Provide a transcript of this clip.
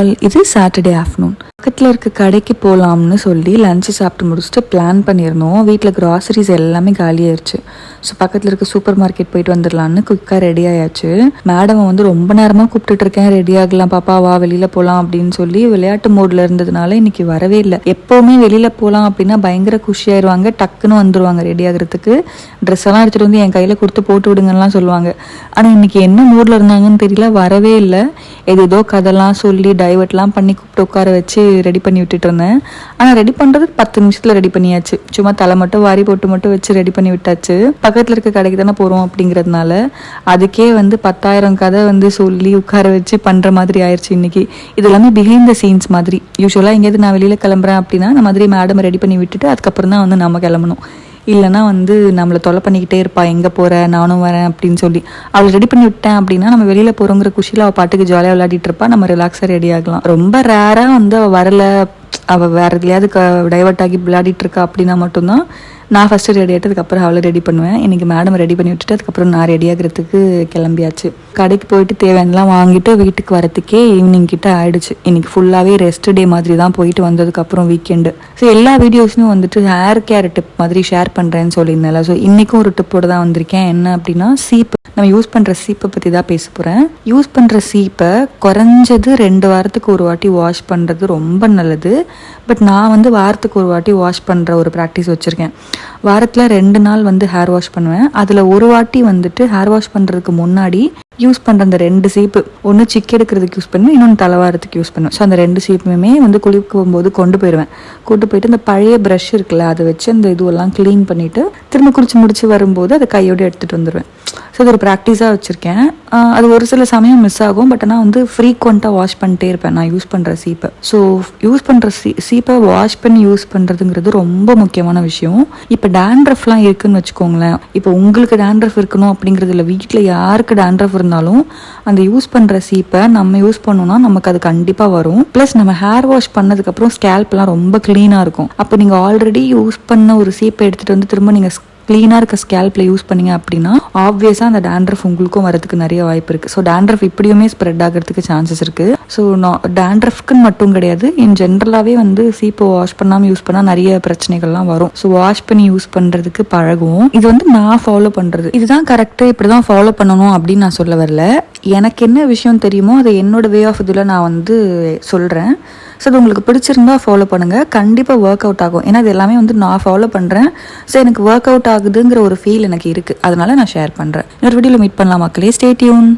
All, இது Saturday afternoon. பக்கத்தில் இருக்க கடைக்கு போகலாம்னு சொல்லி லஞ்சு சாப்பிட்டு முடிச்சுட்டு பிளான் பண்ணியிருந்தோம். வீட்டில் கிராசரிஸ் எல்லாமே காலியாயிருச்சு. ஸோ பக்கத்தில் இருக்க சூப்பர் மார்க்கெட் போயிட்டு வந்துடலான்னு குயிக்காக ரெடி ஆயாச்சு. மேடம் வந்து ரொம்ப நேரமாக கூப்பிட்டுட்டு இருக்கேன், ரெடி ஆகலாம் பாப்பா வா வெளியில் போகலாம் அப்படின்னு சொல்லி விளையாட்டு மோடில் இருந்ததுனால இன்னைக்கு வரவே இல்லை. எப்போவுமே வெளியில் போகலாம் அப்படின்னா பயங்கர குஷியாயிருவாங்க, டக்குன்னு வந்துடுவாங்க ரெடி ஆகிறதுக்கு. ட்ரெஸ் எல்லாம் எடுத்துகிட்டு வந்து என் கையில் கொடுத்து போட்டு விடுங்கலாம் சொல்லுவாங்க. ஆனால் இன்னைக்கு என்ன மூடில் இருந்தாங்கன்னு தெரியல, வரவே இல்லை. ஏதோ கதெல்லாம் சொல்லி டைவர்ட்லாம் பண்ணி கூப்பிட்டு உட்கார வச்சு ரெடி பண்ணி விட்டுட்டு இருந்தேன். ஆனால் ரெடி பண்ணுறது 10 நிமிஷத்தில் ரெடி பண்ணியாச்சு. சும்மா தலை மட்டும் வாரி போட்டு மட்டும் வச்சு ரெடி பண்ணி விட்டாச்சு. பக்கத்தில் இருக்க கடைக்கு தானே போகிறோம் அப்படிங்கிறதுனால அதுக்கே வந்து 10,000 கதை வந்து சொல்லி உட்கார வச்சு பண்ணுற மாதிரி ஆயிடுச்சு இன்னைக்கு. இது எல்லாமே பிஹைண்ட் த சீன்ஸ் மாதிரி. யூஸ்வலாக எங்கேயாவது நான் வெளியில் கிளம்புறேன் அப்படின்னா இந்த மாதிரி மேடம் ரெடி பண்ணி விட்டுட்டு அதுக்கப்புறம் தான் வந்து நம்ம கிளம்பணும். இல்லைனா வந்து நம்மளை தொலை பண்ணிக்கிட்டே இருப்பா, எங்கே போகிற நானும் வரேன் அப்படின்னு சொல்லி. அவளை ரெடி பண்ணி விட்டேன் அப்படின்னா நம்ம வெளியில் போகிறோங்கிற குஷியில் அவள் பாட்டுக்கு ஜாலியாக விளையாடிட்டு இருப்பா, நம்ம ரிலாக்ஸாக ரெடி ஆகலாம். ரொம்ப ரேராக வந்து அவள் வரலை, அவள் வேறு எதுலையாவது டைவர்ட் ஆகி விளையாடிட்டு இருக்கா அப்படின்னா மட்டும்தான் நான் ஃபஸ்ட்டு ரெடி ஆகிட்டு அதுக்கப்புறம் அவளை ரெடி பண்ணுவேன். இன்றைக்கி மேடம் ரெடி பண்ணி விட்டுட்டு அதுக்கப்புறம் நான் ரெடி ஆகிறதுக்கு கிளம்பியாச்சு. கடைக்கு போயிட்டு தேவையானலாம் வாங்கிட்டு வீட்டுக்கு வரத்துக்கே ஈவினிங் கிட்ட ஆயிடுச்சு. இன்னைக்கு ஃபுல்லாகவே ரெஸ்ட் டே மாதிரி தான் போயிட்டு வந்ததுக்கப்புறம் வீக்கெண்டு. ஸோ எல்லா வீடியோஸும் வந்துட்டு ஹேர் கேர் டிப் மாதிரி ஷேர் பண்ணுறேன்னு சொல்லியிருந்தேன்ல. ஸோ இன்றைக்கும் ஒரு டிப்போடு தான் வந்திருக்கேன். என்ன அப்படின்னா சீப்பு. நம்ம யூஸ் பண்ணுற சீப்பை பற்றி தான் பேச போகிறேன். யூஸ் பண்ணுற சீப்பை குறைஞ்சது 2 வாரத்துக்கு ஒரு வாட்டி வாஷ் பண்ணுறது ரொம்ப நல்லது. பட் நான் வந்து வாரத்துக்கு ஒரு வாட்டி வாஷ் பண்ணுற ஒரு ப்ராக்டிஸ் வச்சுருக்கேன். வாரத்தில் 2 நாள் வந்து ஹேர் வாஷ் பண்ணுவேன். அதில் ஒரு வாட்டி வந்துட்டு ஹேர் வாஷ் பண்ணுறதுக்கு முன்னாடி யூஸ் பண்ணுற அந்த 2 சீப்பு, ஒன்று சிக்கு எடுக்கிறதுக்கு யூஸ் பண்ணுவேன், இன்னொன்று தலைவாரத்துக்கு யூஸ் பண்ணுவேன். ஸோ அந்த 2 சீப்புமே வந்து குளிக்கும் போது கொண்டு போயிட்டு இந்த பழைய ப்ரஷ் இருக்குல்ல அதை வச்சு அந்த இதுவெல்லாம் க்ளீன் பண்ணிவிட்டு திரும்ப குளிச்சு முடிச்சு வரும்போது அதை கையோடு எடுத்துகிட்டு வந்துடுவேன். ஸோ அது ஒரு ப்ராக்டிஸாக வச்சுருக்கேன். அது ஒரு சில சமயம் மிஸ் ஆகும். பட் ஆனால் வந்து ஃப்ரீக்வெண்ட்டாக வாஷ் பண்ணிட்டே இருப்பேன் நான் யூஸ் பண்ணுற சீப்பை. ஸோ யூஸ் பண்ணுற சீப்பை வாஷ் பண்ணி யூஸ் பண்ணுறதுங்கிறது ரொம்ப முக்கியமான விஷயம். இப்போ டேண்ட்ரஃப்லாம் இருக்குதுன்னு வச்சுக்கோங்களேன். இப்போ உங்களுக்கு டேண்ட்ரஃப் இருக்கணும் அப்படிங்கிறது இல்லை, வீட்டில் யாருக்கு டேண்ட்ரஃப் இருந்தாலும் அந்த யூஸ் பண்ணுற சீப்பை நம்ம யூஸ் பண்ணோம்னா நமக்கு அது கண்டிப்பாக வரும். ப்ளஸ் நம்ம ஹேர் வாஷ் பண்ணதுக்கப்புறம் ஸ்கேல்ப்லாம் ரொம்ப க்ளீனாக இருக்கும். அப்போ நீங்கள் ஆல்ரெடி யூஸ் பண்ண ஒரு சீப்பை எடுத்துகிட்டு வந்து திரும்ப நீங்கள் க்ளீனாக இருக்க ஸ்கேல்பில் யூஸ் பண்ணிங்க அப்படின்னா ஆப்வியஸாக அந்த டேண்ட்ரஃப் உங்களுக்கும் வரதுக்கு நிறைய வாய்ப்பு இருக்குது. ஸோ டேண்ட்ரஃப் இப்படியுமே ஸ்ப்ரெட் ஆகிறதுக்கு சான்சஸ் இருக்குது. ஸோ டேண்ட்ரஃப்க்குன்னு மட்டும் கிடையாது, இன் ஜென்ரலாகவே வந்து சீப்பை வாஷ் பண்ணாமல் யூஸ் பண்ணால் நிறைய பிரச்சனைகள்லாம் வரும். ஸோ வாஷ் பண்ணி யூஸ் பண்ணுறதுக்கு பழகுவோம். இது வந்து நான் ஃபாலோ பண்ணுறது, இதுதான் கரெக்டு, இப்படி தான் ஃபாலோ பண்ணணும் அப்படின்னு நான் சொல்ல வரல. எனக்கு என்ன விஷயம் தெரியுமோ அதை என்னோட வே ஆஃப் இதில் நான் வந்து சொல்கிறேன். ஸோ அது உங்களுக்கு பிடிச்சிருந்தா ஃபாலோ பண்ணுங்கள், கண்டிப்பாக ஒர்க் அவுட் ஆகும். ஏன்னா இது எல்லாமே வந்து நான் ஃபாலோ பண்ணுறேன். ஸோ எனக்கு ஒர்க் அவுட் ஆகுதுங்கிற ஒரு ஃபீல் எனக்கு இருக்குது, அதனால நான் ஷேர் பண்ணுறேன். இன்னொரு வீடியோவில் மீட் பண்ணலாம் மக்களே. Stay tune.